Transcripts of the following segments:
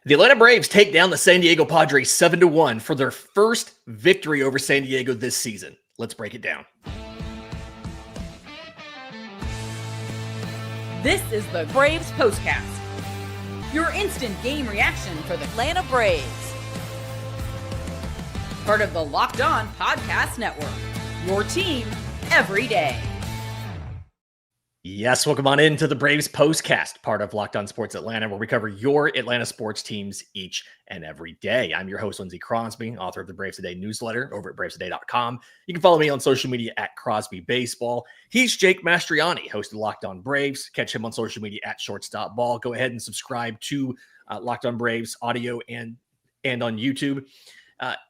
The Atlanta Braves take down the San Diego Padres 7-1 for their first victory over San Diego this season. Let's break it down. This is the Braves POSTCAST, your instant game reaction for the Atlanta Braves. Part of the Locked On Podcast Network, your team every day. Yes, welcome on into the Braves POSTCAST, part of Locked On Sports Atlanta, where we cover your Atlanta sports teams each and every day. I'm your host, Lindsey Crosby, author of the Braves Today newsletter over at bravestoday.com. You can follow me on social media at Crosby Baseball. He's Jake Mastriani, host of Locked On Braves. Catch him on social media at shortstopball. Go ahead and subscribe to Locked On Braves audio and on YouTube.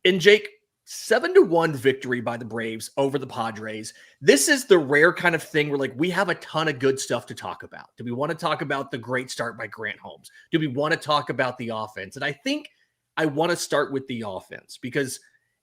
And Jake, 7-1 victory by the Braves over the Padres. This is the rare kind of thing where we have a ton of good stuff to talk about. Do we want to talk about the great start by Grant Holmes? Do we want to talk about the offense? And I think I want to start with the offense because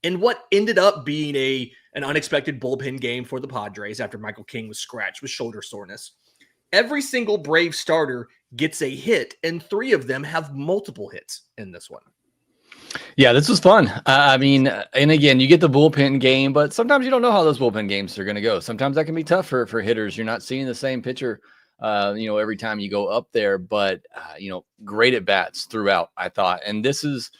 in what ended up being an unexpected bullpen game for the Padres after Michael King was scratched with shoulder soreness, every single Brave starter gets a hit, and three of them have multiple hits in this one. Yeah, this was fun. And again, you get the bullpen game, but sometimes you don't know how those bullpen games are going to go. Sometimes that can be tough for hitters. You're not seeing the same pitcher, every time you go up there. But great at bats throughout, I thought. And this is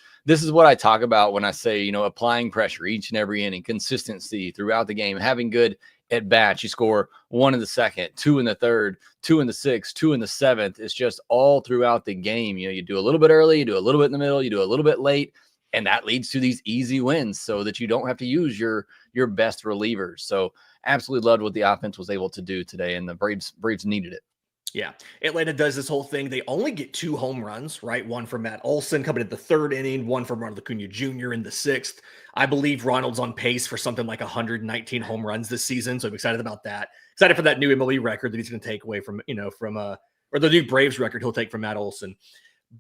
what I talk about when I say applying pressure each and every inning, consistency throughout the game, having good at bats. You score 1 in the second, 2 in the third, 2 in the sixth, 2 in the seventh. It's just all throughout the game. You do a little bit early, you do a little bit in the middle, you do a little bit late, and that leads to these easy wins so that you don't have to use your best relievers. So absolutely loved what the offense was able to do today, and the Braves needed it. Yeah, Atlanta does this whole thing. They only get 2 home runs, right? One from Matt Olson coming in the 3rd inning, one from Ronald Acuna Jr. in the 6th. I believe Ronald's on pace for something like 119 home runs this season, so I'm excited about that. Excited for that new MLB record that he's going to take away from or the new Braves record he'll take from Matt Olson.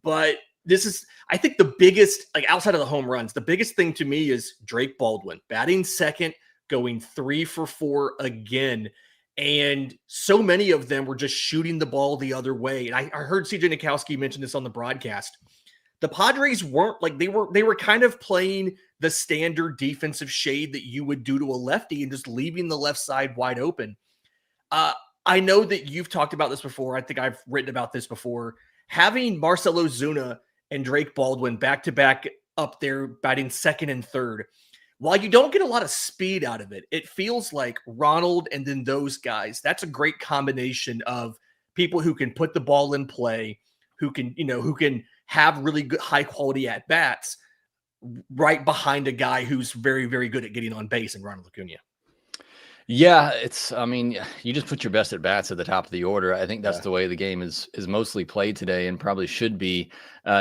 But this is, I think, the biggest, outside of the home runs, the biggest thing to me is Drake Baldwin batting second, going 3 for 4 again. And so many of them were just shooting the ball the other way. And I heard CJ Nitkowski mention this on the broadcast. The Padres weren't they were kind of playing the standard defensive shade that you would do to a lefty and just leaving the left side wide open. I know that you've talked about this before. I think I've written about this before. Having Marcell Ozuna and Drake Baldwin back-to-back up there batting second and third, while you don't get a lot of speed out of it, it feels like Ronald and then those guys, that's a great combination of people who can put the ball in play, who can have really good high quality at bats right behind a guy who's very, very good at getting on base in Ronald Acuna. Yeah, you just put your best at bats at the top of the order. I think that's the way the game is mostly played today and probably should be.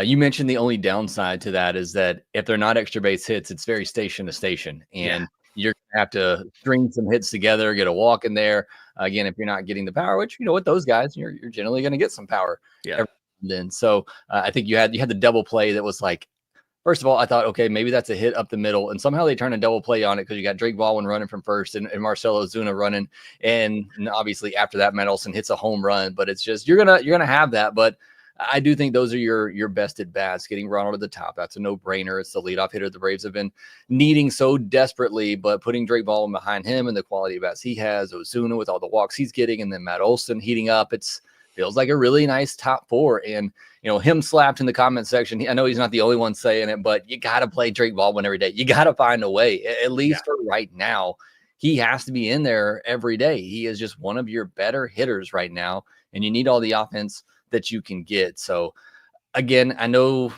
You mentioned the only downside to that is that if they're not extra base hits, it's very station to station. And you're going to have to string some hits together, get a walk in there. Again, if you're not getting the power, which, with those guys, you're generally going to get some power. Yeah. Then, so I think you had the double play that was first of all, I thought, okay, maybe that's a hit up the middle, and somehow they turn a double play on it because you got Drake Baldwin running from first and Marcell Ozuna running, and obviously after that, Matt Olson hits a home run. But it's just you're gonna have that. But I do think those are your best at bats. Getting Ronald at the top, that's a no-brainer. It's the leadoff hitter the Braves have been needing so desperately. But putting Drake Baldwin behind him and the quality of bats he has, Ozuna with all the walks he's getting, and then Matt Olson heating up, feels like a really nice top 4. And him slapped in the comment section. I know he's not the only one saying it, but you got to play Drake Baldwin every day. You got to find a way, at least for right now. He has to be in there every day. He is just one of your better hitters right now, and you need all the offense that you can get. So again, I know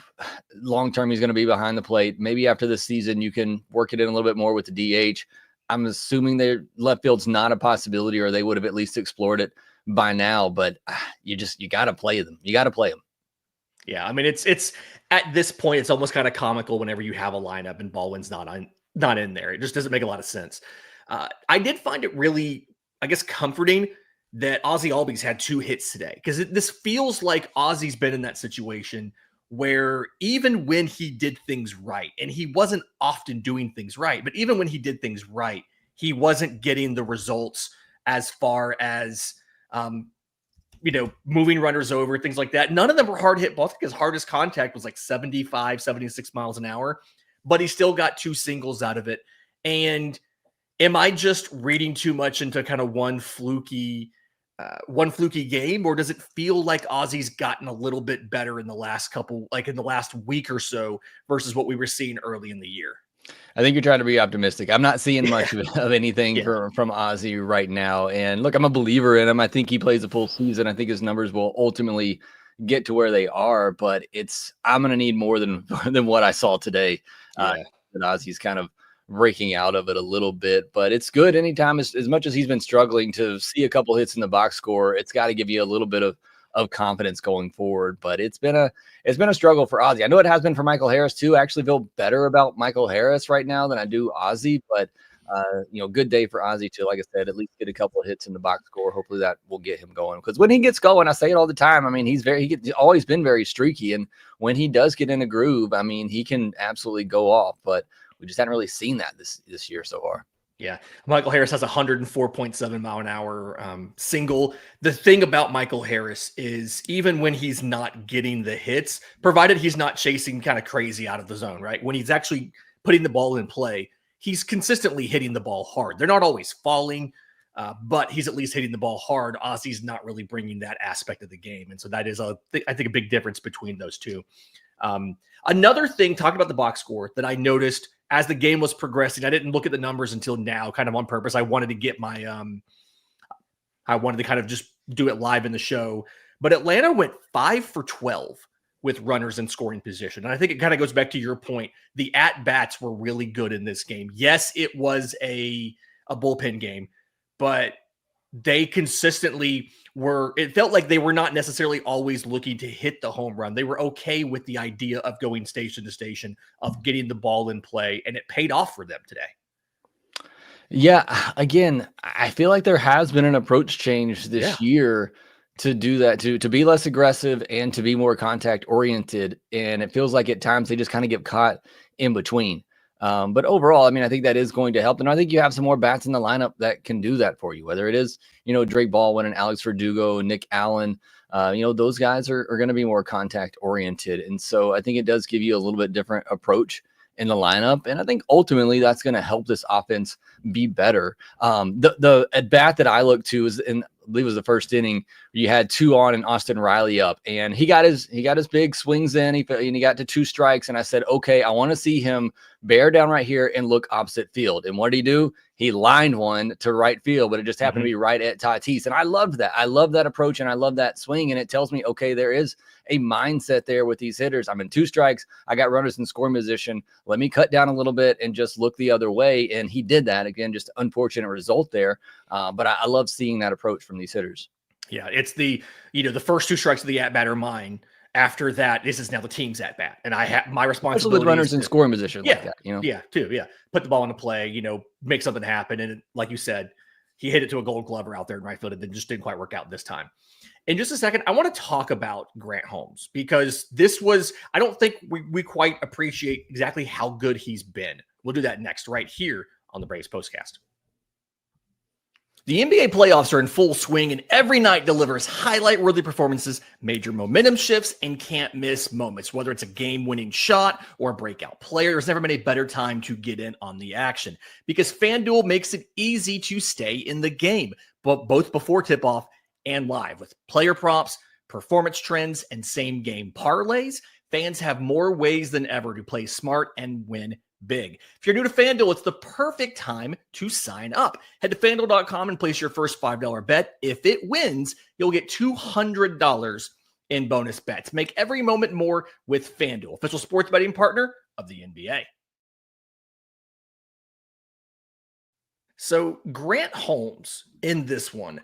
long-term he's going to be behind the plate. Maybe after this season, you can work it in a little bit more with the DH. I'm assuming their left field's not a possibility, or they would have at least explored it by now, but you got to play them. You got to play them. Yeah, it's at this point, it's almost kind of comical whenever you have a lineup and Baldwin's not in there. It just doesn't make a lot of sense. I did find it really, comforting that Ozzie Albies had 2 hits today, because this feels like Ozzie's been in that situation where even when he did things right, and he wasn't often doing things right, but even when he did things right, he wasn't getting the results as far as moving runners over, things like that. None of them were hard hit balls. I think his hardest contact was like 75, 76 miles an hour, but he still got 2 singles out of it. And am I just reading too much into kind of one fluky game, or does it feel like Ozzy's gotten a little bit better in the last week or so versus what we were seeing early in the year? I think you're trying to be optimistic. I'm not seeing much of anything from Ozzy right now. And look, I'm a believer in him. I think he plays a full season. I think his numbers will ultimately get to where they are, but I'm going to need more than what I saw today. That Ozzy's kind of breaking out of it a little bit, but it's good anytime, as much as he's been struggling, to see a couple hits in the box score. It's got to give you a little bit of confidence going forward, but it's been a struggle for Ozzy. I know it has been for Michael Harris too. I actually feel better about Michael Harris right now than I do Ozzy, but good day for Ozzy to, like I said, at least get a couple of hits in the box score. Hopefully that will get him going, because when he gets going, I say it all the time, I mean, he's always been very streaky, and when he does get in a groove, I mean, he can absolutely go off, but we just hadn't really seen that this year so far. Yeah. Michael Harris has a 104.7 mile an hour single. The thing about Michael Harris is, even when he's not getting the hits, provided he's not chasing kind of crazy out of the zone, right? When he's actually putting the ball in play, he's consistently hitting the ball hard. They're not always falling, but he's at least hitting the ball hard. Ozzy's not really bringing that aspect of the game. And so that is, I think, a big difference between those two. Another thing, talking about the box score, that I noticed as the game was progressing, I didn't look at the numbers until now, kind of on purpose. I wanted to get I wanted to kind of just do it live in the show. But Atlanta went 5 for 12 with runners in scoring position. And I think it kind of goes back to your point. The at-bats were really good in this game. Yes, it was a bullpen game, but they consistently it felt like they were not necessarily always looking to hit the home run. They were okay with the idea of going station to station, of getting the ball in play, and it paid off for them today. Yeah, again, I feel like there has been an approach change this year to do that, to be less aggressive and to be more contact oriented. And it feels like at times they just kind of get caught in between. But overall, I mean, I think that is going to help. And I think you have some more bats in the lineup that can do that for you, whether it is, Drake Baldwin and Alex Verdugo, Nick Allen, those guys are going to be more contact oriented. And so I think it does give you a little bit different approach in the lineup. And I think ultimately that's going to help this offense be better. The at bat that I look to is I believe it was the first inning. You had 2 on and Austin Riley up, and he got his big swings in. He got to 2 strikes, and I said, okay, I want to see him bear down right here and look opposite field. And what did he do? He lined one to right field, but it just happened to be right at Tatis. And I loved that. I love that approach, and I love that swing. And it tells me, okay, there is a mindset there with these hitters. I'm in 2 strikes. I got runners in scoring position. Let me cut down a little bit and just look the other way. And he did that. Again, just unfortunate result there. But I love seeing that approach from these hitters. Yeah, it's the first 2 strikes of the at bat are mine. After that, this is now the team's at bat, and I have my responsibility. Especially with runners in scoring position, like that, put the ball into play, make something happen. And like you said, he hit it to a Gold Glover out there in right field, and it just didn't quite work out this time. In just a second, I want to talk about Grant Holmes, because I don't think we quite appreciate exactly how good he's been. We'll do that next, right here on the Braves Postcast. The NBA playoffs are in full swing, and every night delivers highlight-worthy performances, major momentum shifts, and can't-miss moments. Whether it's a game-winning shot or a breakout player, there's never been a better time to get in on the action, because FanDuel makes it easy to stay in the game, but both before tip-off and live. With player props, performance trends, and same-game parlays, fans have more ways than ever to play smart and win big. If you're new to FanDuel, it's the perfect time to sign up. Head to FanDuel.com and place your first $5 bet. If it wins, you'll get $200 in bonus bets. Make every moment more with FanDuel, official sports betting partner of the NBA. So Grant Holmes in this one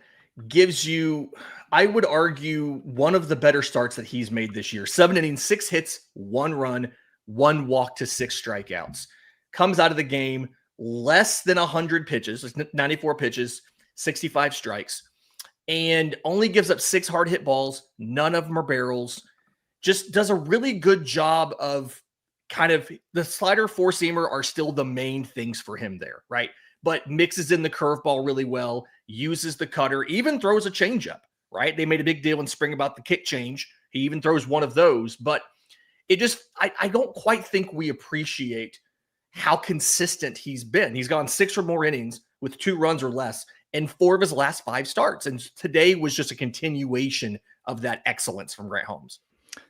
gives you, I would argue, one of the better starts that he's made this year. 7 innings, 6 hits, 1 run, 1 walk to 6 strikeouts. Comes out of the game less than 100 pitches, 94 pitches, 65 strikes, and only gives up 6 hard hit balls. None of them are barrels. Just does a really good job of kind of, the slider, 4-seamer are still the main things for him there, right? But mixes in the curveball really well, uses the cutter, even throws a changeup, right? They made a big deal in spring about the kick change. He even throws one of those, but it just, I don't quite think we appreciate how consistent he's been. He's gone 6 or more innings with 2 runs or less in 4 of his last 5 starts. And today was just a continuation of that excellence from Grant Holmes.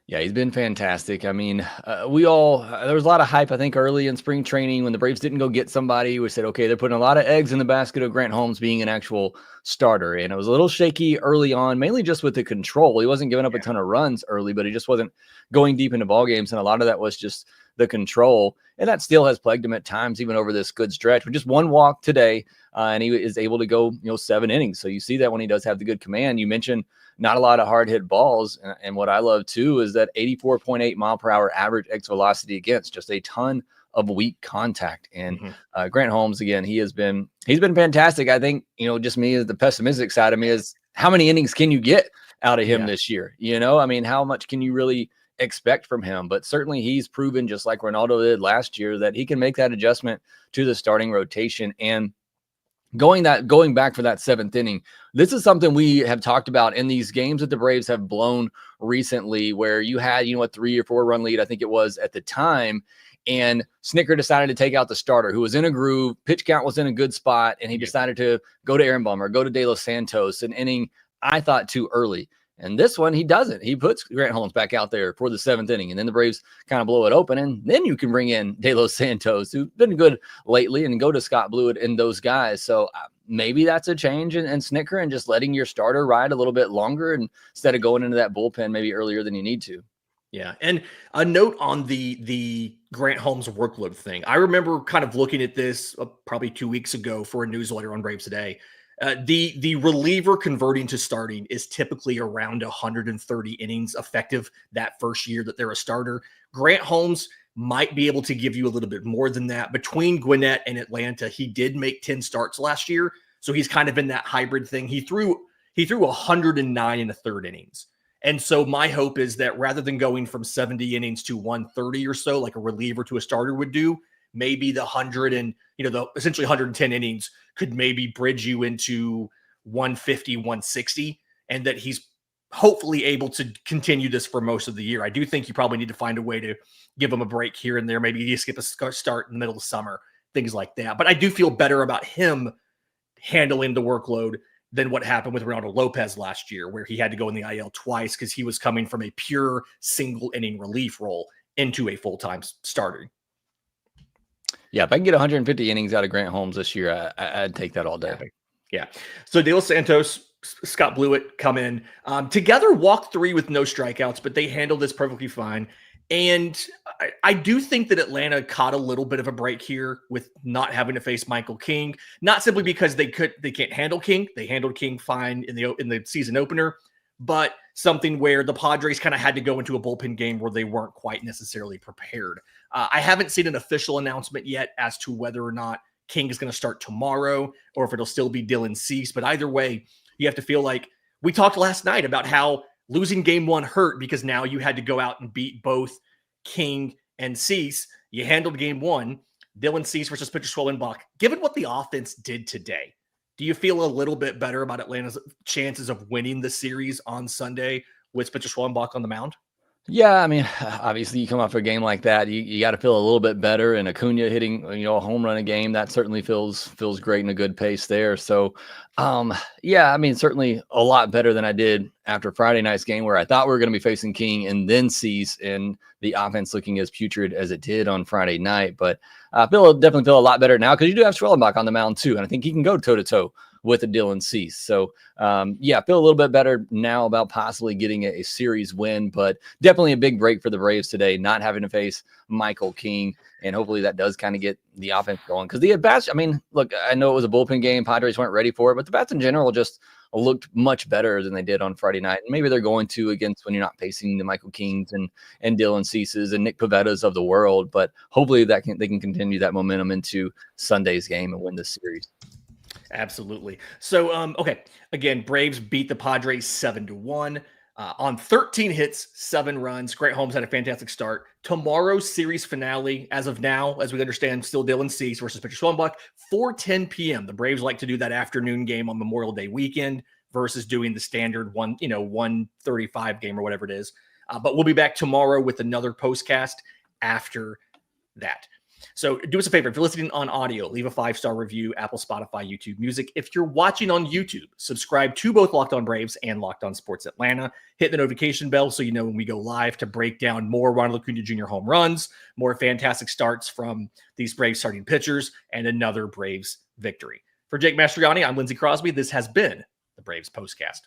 Yeah, he's been fantastic. I mean, there was a lot of hype, I think, early in spring training when the Braves didn't go get somebody. We said, okay, they're putting a lot of eggs in the basket of Grant Holmes being an actual starter. And it was a little shaky early on, mainly just with the control. He wasn't giving up a ton of runs early, but he just wasn't going deep into ball games. And a lot of that was just the control. And that still has plagued him at times, even over this good stretch. With just 1 walk today, and he is able to go, 7 innings. So you see that when he does have the good command. You mentioned not a lot of hard hit balls. And what I love too is that 84.8 mile per hour average X velocity against, just a ton of weak contact. And Grant Holmes, again, he's been fantastic. I think, just me, as the pessimistic side of me, is how many innings can you get out of him this year? I mean, how much can you really expect from him? But certainly he's proven, just like Ronaldo did last year, that he can make that adjustment to the starting rotation. And going back for that 7th inning, this is something we have talked about in these games that the Braves have blown recently, where you had, a 3 or 4 run lead, I think it was at the time, and Snitker decided to take out the starter who was in a groove, pitch count was in a good spot, and he decided to go to Aaron Bummer, go to De Los Santos, an inning I thought too early. And this one, he doesn't. He puts Grant Holmes back out there for the 7th inning, and then the Braves kind of blow it open, and then you can bring in De Los Santos, who's been good lately, and go to Scott Blewett and those guys. So maybe that's a change in Snitker, and just letting your starter ride a little bit longer instead of going into that bullpen maybe earlier than you need to. Yeah. And a note on the Grant Holmes workload thing. I remember kind of looking at this probably 2 weeks ago for a newsletter on Braves Today. The reliever converting to starting is typically around 130 innings effective that first year that they're a starter. Grant Holmes might be able to give you a little bit more than that. Between Gwinnett and Atlanta, he did make 10 starts last year, so he's kind of in that hybrid thing. He threw 109 in the 3rd innings. And so my hope is that rather than going from 70 innings to 130 or so, like a reliever to a starter would do, maybe the 100 and, the essentially 110 innings could maybe bridge you into 150, 160, and that he's hopefully able to continue this for most of the year. I do think you probably need to find a way to give him a break here and there. Maybe you skip a start in the middle of summer, things like that. But I do feel better about him handling the workload than what happened with Ronaldo Lopez last year, where he had to go in the IL twice because he was coming from a pure single inning relief role into a full-time starter. Yeah, if I can get 150 innings out of Grant Holmes this year, I'd take that all day. Yeah. So De Los Santos, Scott Blewett come in together, walk 3 with no strikeouts, but they handled this perfectly fine. And I do think that Atlanta caught a little bit of a break here with not having to face Michael King, not simply because they can't handle King. They handled King fine in the season opener, but something where the Padres kind of had to go into a bullpen game where they weren't quite necessarily prepared. I haven't seen an official announcement yet as to whether or not King is going to start tomorrow or if it'll still be Dylan Cease. But either way, you have to feel like we talked last night about how losing game 1 hurt because now you had to go out and beat both King and Cease. You handled game 1, Dylan Cease versus pitcher Schwellenbach. Given what the offense did today, do you feel a little bit better about Atlanta's chances of winning the series on Sunday with pitcher Schwellenbach on the mound? Yeah, I mean, obviously you come off a game like that, you got to feel a little bit better. And Acuna hitting, a home run a game, that certainly feels great and a good pace there. So, yeah, I mean, certainly a lot better than I did after Friday night's game, where I thought we were going to be facing King and then Cease, and the offense looking as putrid as it did on Friday night. But I definitely feel a lot better now because you do have Schwellenbach on the mound too, and I think he can go toe to toe with a Dylan Cease. So, yeah, I feel a little bit better now about possibly getting a series win, but definitely a big break for the Braves today, not having to face Michael King. And hopefully that does kind of get the offense going. Because the at-bats, I mean, look, I know it was a bullpen game. Padres weren't ready for it, but the bats in general just looked much better than they did on Friday night. And maybe they're going to against when you're not facing the Michael Kings and Dylan Ceases and Nick Pavettas of the world. But hopefully they can continue that momentum into Sunday's game and win this series. Absolutely. So, okay. Again, Braves beat the Padres 7-1 on 13 hits, 7 runs. Grant Holmes had a fantastic start. Tomorrow's series finale, as of now, as we understand, still Dylan Cease versus pitcher Schwellenbach, 4:10 p.m. The Braves like to do that afternoon game on Memorial Day weekend versus doing the standard 135 game or whatever it is. But we'll be back tomorrow with another postcast after that. So do us a favor. If you're listening on audio, leave a 5-star review, Apple, Spotify, YouTube Music. If you're watching on YouTube, subscribe to both Locked On Braves and Locked On Sports Atlanta. Hit the notification bell so you know when we go live to break down more Ronald Acuna Jr. home runs, more fantastic starts from these Braves starting pitchers, and another Braves victory. For Jake Mastriani, I'm Lindsey Crosby. This has been the Braves Postcast.